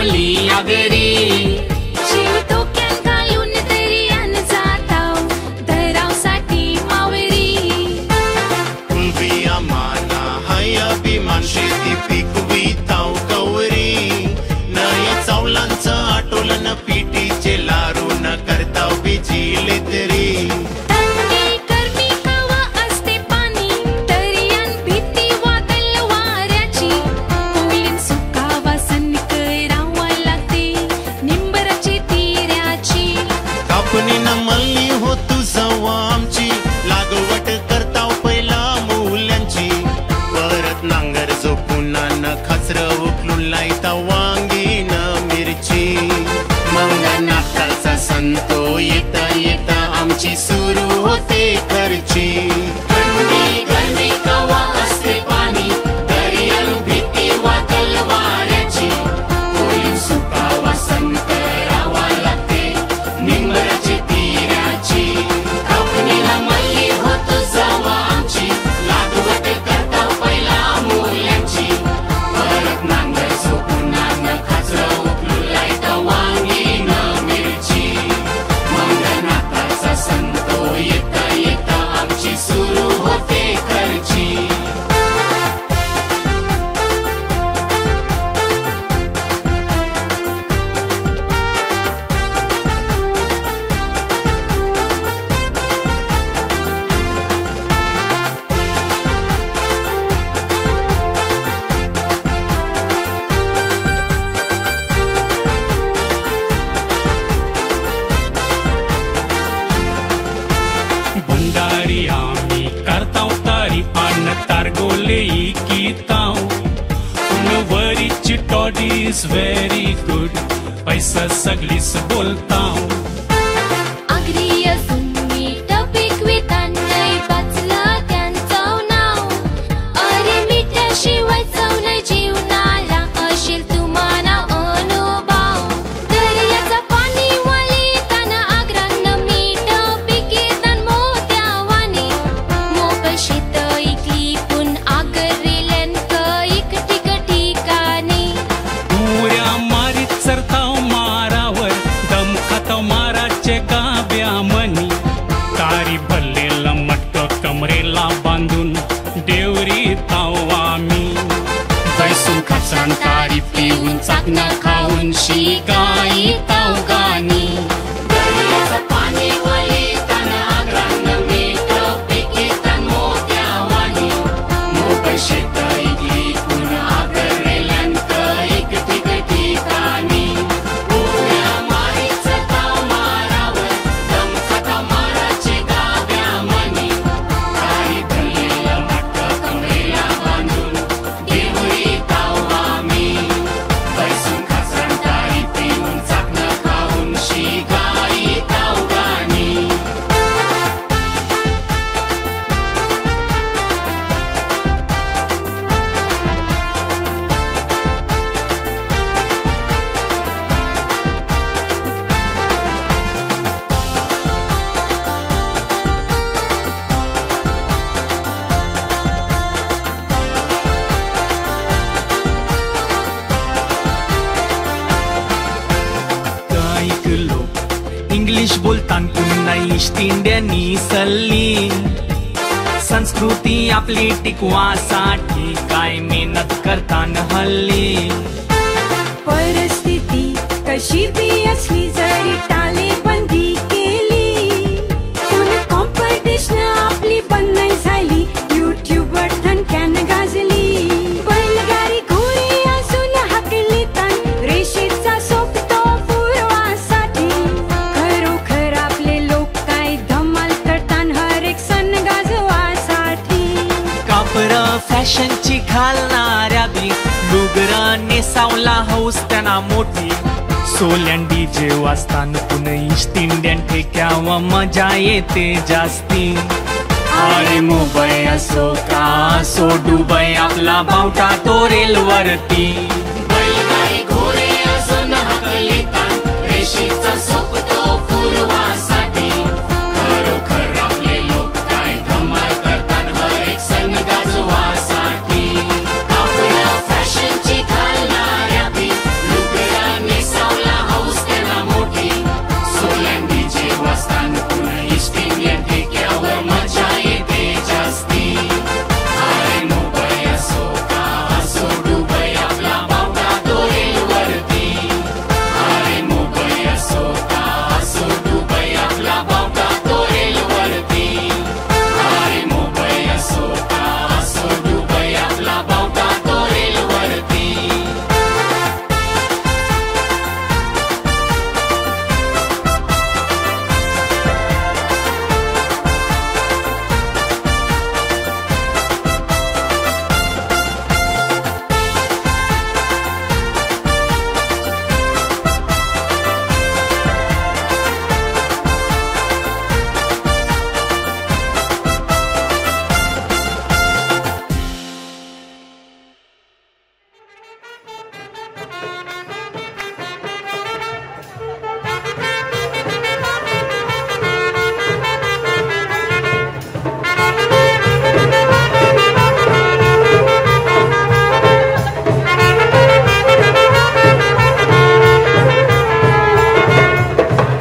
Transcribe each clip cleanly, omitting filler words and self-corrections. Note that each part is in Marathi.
माऊली आगरी जीव डोक्यात घालून दर्यान जाताव दरावसाठी मावरी कुलबिया माना हाय अभिमान शेती पिकविताव कवरी नय चावलांचं आटोलन पिटीचे लारून करताव बिजिले तरी मल्ली हो तुझं आमची लागवट करताव पहिला मुल्यांची परत नांगर जो पुन्हा न खचर उकलून लायता वांगी न मिरची मग नाताळचा संतो येता येता आमची सुरू होते खर्ची थंडी गरमी कवा असते पाणी दर्यान भीती वादळ वाऱ्याची होईल सुकावा संत रावा लागते निंबराची भंडारी आम्ही करताव तारी अन्न तारगोले इकिताव वरीची टॉडी इज व्हेरी गुड पैसा सगळीच बोलताव आगरी असून मीठ पिकवितांनाय वाचलं त्यांचं नाव अरे मिठाशिवाय चव नाही जीवनाला असेल तुम्हाला अनुभव दर्याचं पाणी वळताना आग्रानं मीठ पिकितान मोत्यावानी मोकळ शेत ऐकली पण आगरेल्यान कैक ठिकाणी उड्या मारीत सरताव मारावर दम खाताव माराचे गाब्या मनी तारी भरलेला मटक कमरेला बांधून देवरी ताव आम्ही बैसून खचरण तारी पिऊन चाकणं खाऊन शिकाई ताव गाणी दर्याचं पाणी वळताना आग्रानं मीठ पिकितान मोत्यावानी मोकळ शेत ऐकली पुन्हा आगरेल्यान कैक ठिकाणी उड्या मारीत सरताव मारावर दम खाताव माराचे गाब्या मनी तारी भरलेलं मटक कमरेला बांधून देवरी ताव आम्ही बैसून खचरण तारी पिऊन चाकणं खाऊन शिकाई ताव गाणी कैक लोक इंग्लिश बोलतान पुन्हा ईस्ट इंडियनी सल्ली संस्कृती आपली टिकवासाठी काय मेहनत करतान हल्ली परिस्थिती कशी बी असली जरी टाळेबंदी केली पण कॉम्पिटिशन आपली बंद नाही झाली युट्यूबवर ठणक्यान गाजली बैलगाडी घोडी असून हाकली तान रेषेचा सोपतो पूर्वासाठी खरोखर आपले लोक काय धमाल करतान हर एक सण गाजवासाठी कापर फॅशनची घालणाऱ्या बी लुगरा नेसावला हौस त्यांना मोठी सोल्यान डीजे वाजताना पुन्हा ईस्ट इंडियन ठेक्यावा मजा येते जास्ती अरे मुंबई असो का असो दुबई आपला बावटा तो रेलवरती बैलगाडी घोडे असून हाकलितान रेषेचा सोपतो पूर्वासाठी खरोखर आपले लोक काय धमाल करतान हर एक सण गाजवासाठी आपल्या फॅशनची घालणाऱ्या बी लुगड्या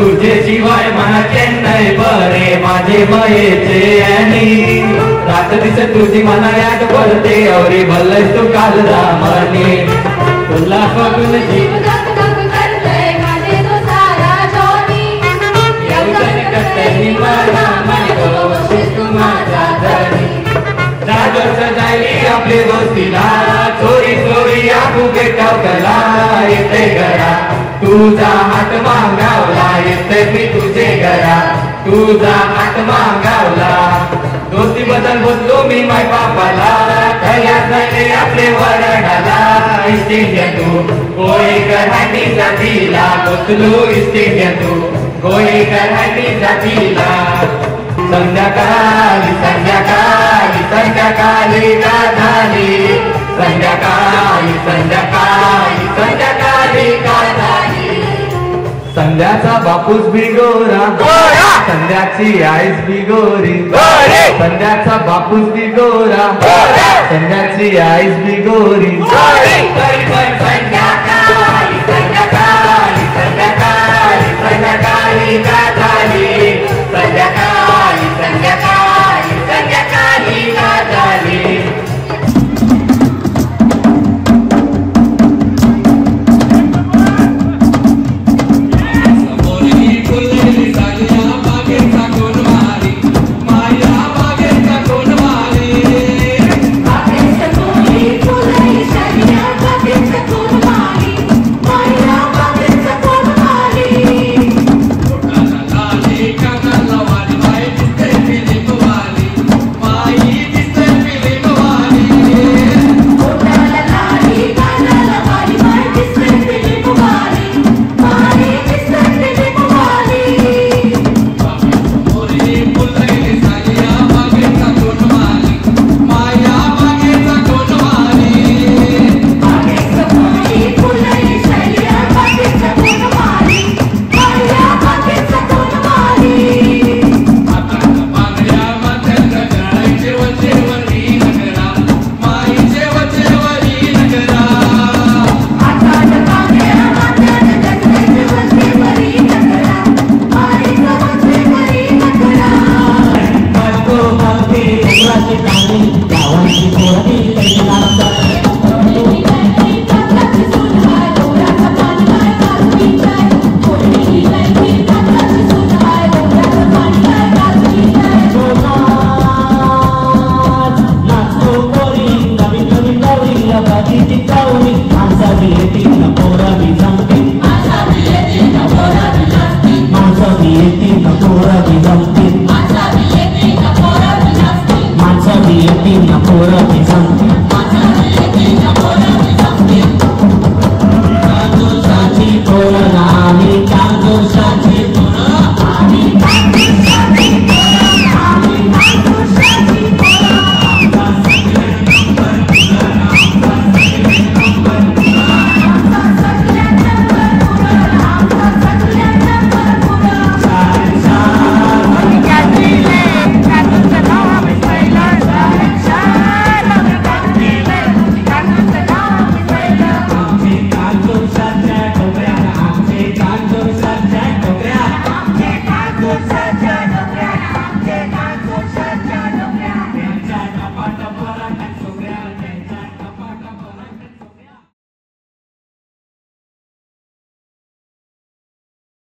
तुझे शिवाय मला चेन्नई बरे माझे मयेचे आणि रात दिसत तुझी मना याद पडते अवरी भल्लस तू काल रामाने तुला बघून जीव करतय माझे तो सारा जोनी येऊन करते मला माहिती तू माझा धनी राजर सजायली आपली दोस्तीला चोरी चोरी आपू भेटावला येते घरा तुझा हात मागावला येते मी तुझे घरा तुझा हात मागावला दोस्ती बदल बोलतो मी माय बापाला तयार झाले आपले वरडाला इस्टिंडिया तू गोळीकर हॅटी जातीला बोललो इस्टिंडिया तू गोळीकर हॅटी जातीला संध्याकाळी संध्याकाळी संध्याकाळी का झाली संध्याकाळी संध्याकाळी संध्याकाळी का झाली संध्याचा बापूस बिगोरा संध्याची आईस बिगोरी संध्याचा बापूस बिगोरा संध्याची आईस बिगोरी